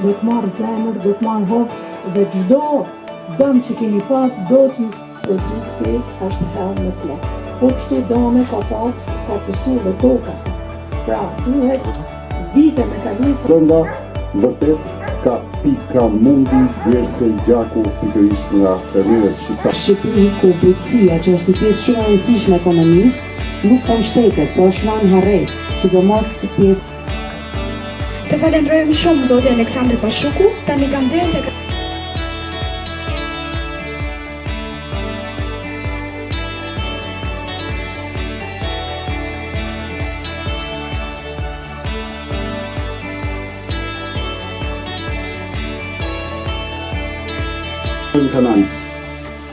do të marrë zemër, do të marrë hovë dhe çdo dëm që keni pas do t'ju produkti është hellë në plot. Po kështu dome ka pësu dhe toka. Pra, duhet vite me kalu. Brenda vërtet ka pika mundi vjerse gjaku pikërisht nga fermerët shqiptar. Shqipëri ku bujqësia që është si pjesë shumë e rëndësishme ekonomisë, nuk po mbështetet, po është lënë harres, sidomos pjesë. Të falenderojmë shumë zoti Aleksandri Pashuku, tani kam derën tek në kanal,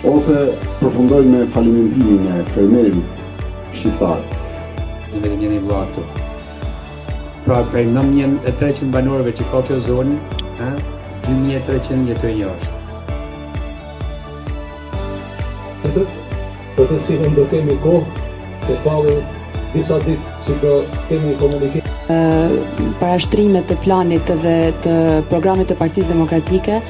ose përfundojnë me falimentimin e fermerit shqiptar. Të vetëm jeni vëlla këtu. Pra prej 9300 banorëve që ka kjo zonë, 2300 jetojnë jashtë. Për të cilën do kemi kohë, se pale disa ditë që do kemi komunikim. Parashtrimet të planit dhe të programit të Partisë Demokratike